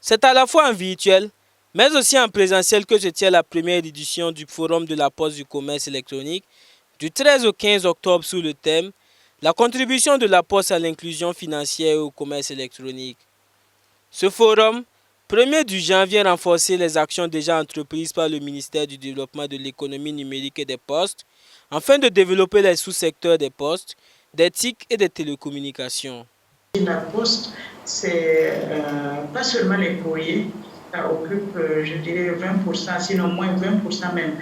C'est à la fois en virtuel, mais aussi en présentiel que se tient la première édition du Forum de la Poste du commerce électronique du 13 au 15 octobre sous le thème « La contribution de la Poste à l'inclusion financière et au commerce électronique ». Ce forum, premier du genre, vient renforcer les actions déjà entreprises par le ministère du Développement de l'économie numérique et des postes afin de développer les sous-secteurs des postes, des TIC et des télécommunications. La poste, c'est pas seulement les courriers, ça occupe, je dirais, 20%, sinon moins 20% même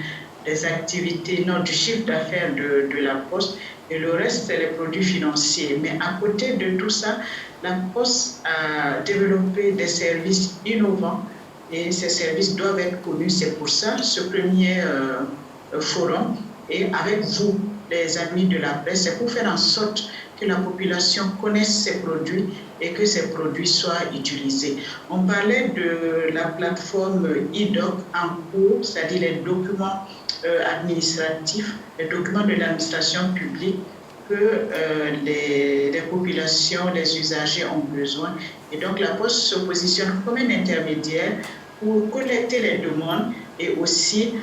des activités, non, du chiffre d'affaires de la poste, et le reste, c'est les produits financiers. Mais à côté de tout ça, la poste a développé des services innovants et ces services doivent être connus. C'est pour ça ce premier forum, et avec vous, les amis de la presse, c'est pour faire en sorte que la population connaisse ces produits et que ces produits soient utilisés. On parlait de la plateforme e-doc en cours, c'est-à-dire les documents administratifs, les documents de l'administration publique que les populations, les usagers ont besoin. Et donc la Poste se positionne comme un intermédiaire pour collecter les demandes et aussi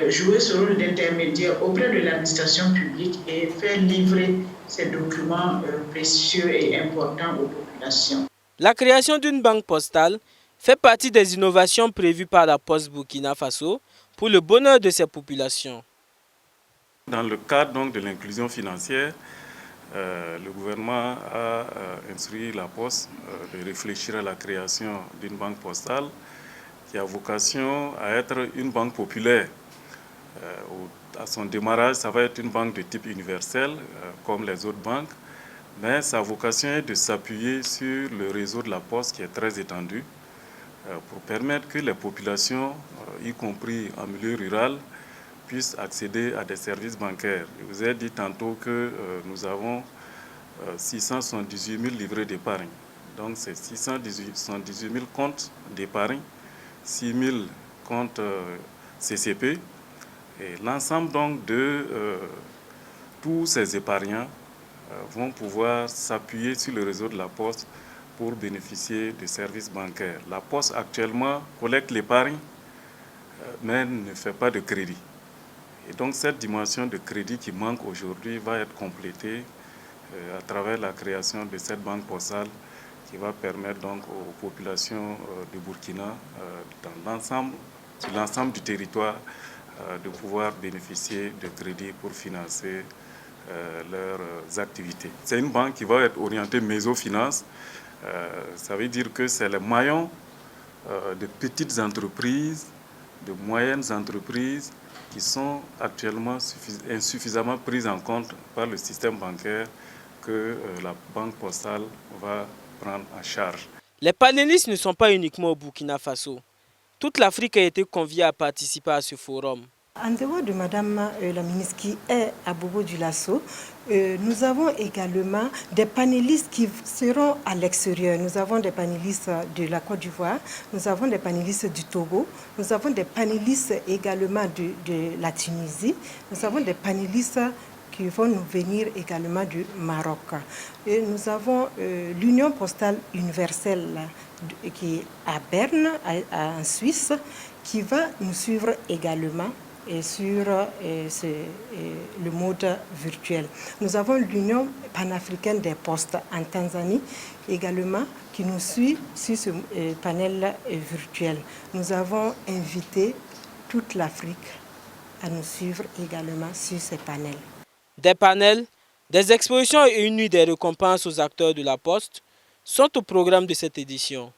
jouer ce rôle d'intermédiaire auprès de l'administration publique et faire livrer ces documents précieux et importants aux populations. La création d'une banque postale fait partie des innovations prévues par la Poste Burkina Faso pour le bonheur de ses populations. Dans le cadre donc, de l'inclusion financière, le gouvernement a instruit la Poste de réfléchir à la création d'une banque postale qui a vocation à être une banque populaire. À son démarrage, ça va être une banque de type universel, comme les autres banques, mais sa vocation est de s'appuyer sur le réseau de la Poste qui est très étendu pour permettre que les populations, y compris en milieu rural, puissent accéder à des services bancaires. Je vous ai dit tantôt que nous avons 678 000 livrets d'épargne. Donc c'est 678 000 comptes d'épargne, 6 000 comptes CCP. Et l'ensemble donc de tous ces épargnants vont pouvoir s'appuyer sur le réseau de la Poste pour bénéficier de services bancaires. La Poste actuellement collecte l'épargne, mais ne fait pas de crédit. Et donc cette dimension de crédit qui manque aujourd'hui va être complétée à travers la création de cette banque postale qui va permettre donc aux populations de Burkina, sur l'ensemble du territoire, de pouvoir bénéficier de crédits pour financer leurs activités. C'est une banque qui va être orientée mésofinance. Ça veut dire que c'est le maillon de petites entreprises, de moyennes entreprises qui sont actuellement insuffisamment prises en compte par le système bancaire que la banque postale va prendre en charge. Les panélistes ne sont pas uniquement au Burkina Faso. Toute l'Afrique a été conviée à participer à ce forum. En dehors de Madame la ministre qui est à Bobo-Dioulasso, nous avons également des panélistes qui seront à l'extérieur. Nous avons des panélistes de la Côte d'Ivoire, nous avons des panélistes du Togo, nous avons des panélistes également de la Tunisie, nous avons des panélistes qui vont nous venir également du Maroc. Et nous avons l'Union postale universelle qui est à Berne, en Suisse, qui va nous suivre également et sur le mode virtuel. Nous avons l'Union panafricaine des postes en Tanzanie également qui nous suit sur ce panel virtuel. Nous avons invité toute l'Afrique à nous suivre également sur ces panels. Des panels, des expositions et une nuit des récompenses aux acteurs de la Poste sont au programme de cette édition.